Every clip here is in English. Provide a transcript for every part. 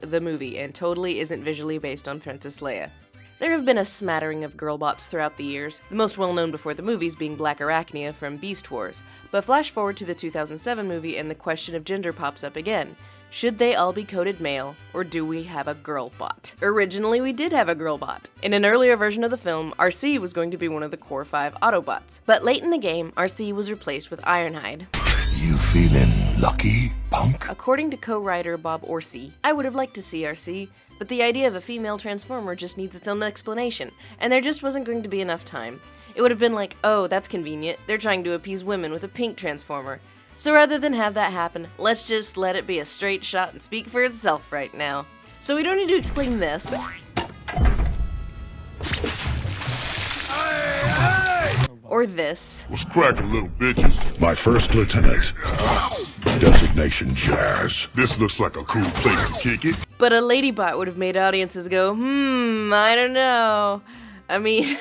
the movie and totally isn't visually based on Princess Leia. There have been a smattering of girlbots throughout the years, the most well-known before the movies being Black Arachnia from Beast Wars, but flash forward to the 2007 movie and the question of gender pops up again. Should they all be coded male, or do we have a girl bot? Originally, we did have a girl bot. In an earlier version of the film, RC was going to be one of the core 5 Autobots. But late in the game, RC was replaced with Ironhide. You feeling lucky, punk? According to co-writer Bob Orci, I would have liked to see RC, but the idea of a female Transformer just needs its own explanation, and there just wasn't going to be enough time. It would have been like, oh, that's convenient, they're trying to appease women with a pink Transformer. So rather than have that happen, let's just let it be a straight shot and speak for itself right now. So we don't need to explain this. Or this. What's cracking, little bitches? My first lieutenant. Designation Jazz. This looks like a cool place to kick it. But a ladybot would have made audiences go, I don't know. I mean,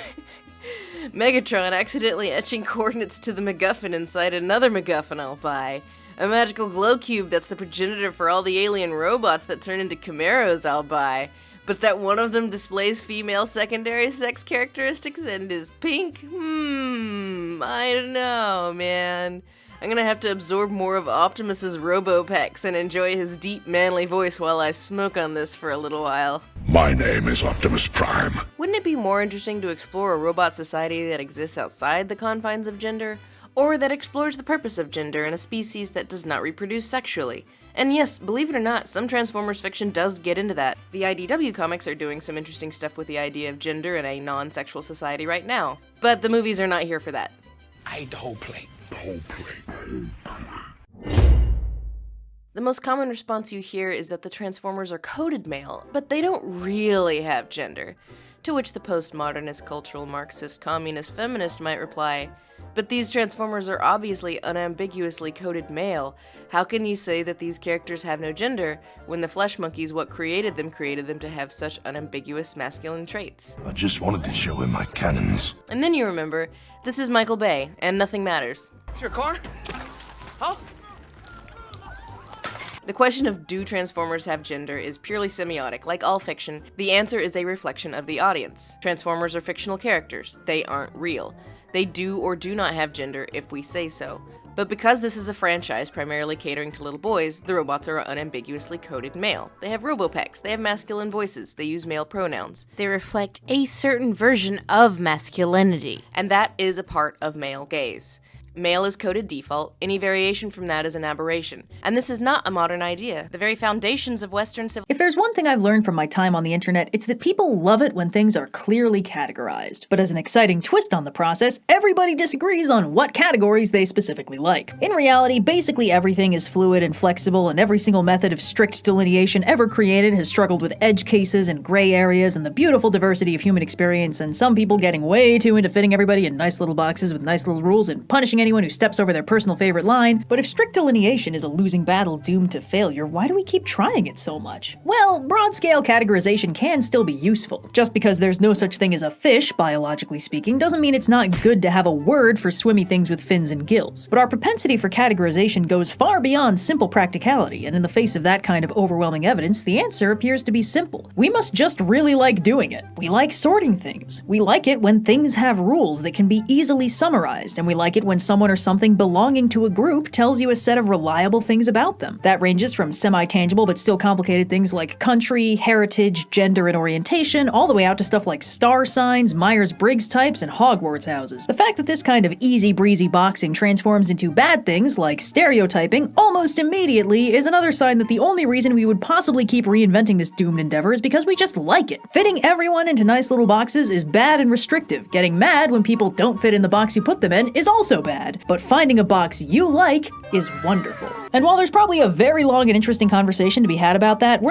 Megatron accidentally etching coordinates to the MacGuffin inside another MacGuffin I'll buy. A magical glow cube that's the progenitor for all the alien robots that turn into Camaros I'll buy. But that one of them displays female secondary sex characteristics and is pink? I don't know, man. I'm gonna have to absorb more of Optimus's Robopex and enjoy his deep, manly voice while I smoke on this for a little while. My name is Optimus Prime. Wouldn't it be more interesting to explore a robot society that exists outside the confines of gender? Or that explores the purpose of gender in a species that does not reproduce sexually? And yes, believe it or not, some Transformers fiction does get into that. The IDW comics are doing some interesting stuff with the idea of gender in a non-sexual society right now. But the movies are not here for that. I ate the whole plate. The whole plate. The most common response you hear is that the Transformers are coded male, but they don't really have gender. To which the postmodernist, cultural, Marxist, communist, feminist might reply, but these Transformers are obviously unambiguously coded male. How can you say that these characters have no gender when the flesh monkeys what created them to have such unambiguous masculine traits? I just wanted to show him my cannons. And then you remember, this is Michael Bay, and nothing matters. Is your car? Huh? The question of do Transformers have gender is purely semiotic. Like all fiction, the answer is a reflection of the audience. Transformers are fictional characters. They aren't real. They do or do not have gender if we say so. But because this is a franchise primarily catering to little boys, the robots are unambiguously coded male. They have robopecs, they have masculine voices, they use male pronouns. They reflect a certain version of masculinity. And that is a part of male gaze. Male is coded default, any variation from that is an aberration. And this is not a modern idea. The very foundations of Western civilization. If there's one thing I've learned from my time on the internet, it's that people love it when things are clearly categorized. But as an exciting twist on the process, everybody disagrees on what categories they specifically like. In reality, basically everything is fluid and flexible, and every single method of strict delineation ever created has struggled with edge cases and gray areas and the beautiful diversity of human experience, and some people getting way too into fitting everybody in nice little boxes with nice little rules and punishing anyone who steps over their personal favorite line. But if strict delineation is a losing battle doomed to failure, why do we keep trying it so much? Well, broad-scale categorization can still be useful. Just because there's no such thing as a fish, biologically speaking, doesn't mean it's not good to have a word for swimmy things with fins and gills. But our propensity for categorization goes far beyond simple practicality, and in the face of that kind of overwhelming evidence, the answer appears to be simple. We must just really like doing it. We like sorting things. We like it when things have rules that can be easily summarized, and we like it when someone or something belonging to a group tells you a set of reliable things about them. That ranges from semi-tangible but still complicated things like country, heritage, gender, and orientation, all the way out to stuff like star signs, Myers-Briggs types, and Hogwarts houses. The fact that this kind of easy-breezy boxing transforms into bad things like stereotyping almost immediately is another sign that the only reason we would possibly keep reinventing this doomed endeavor is because we just like it. Fitting everyone into nice little boxes is bad and restrictive. Getting mad when people don't fit in the box you put them in is also bad. But finding a box you like is wonderful. And while there's probably a very long and interesting conversation to be had about that, we're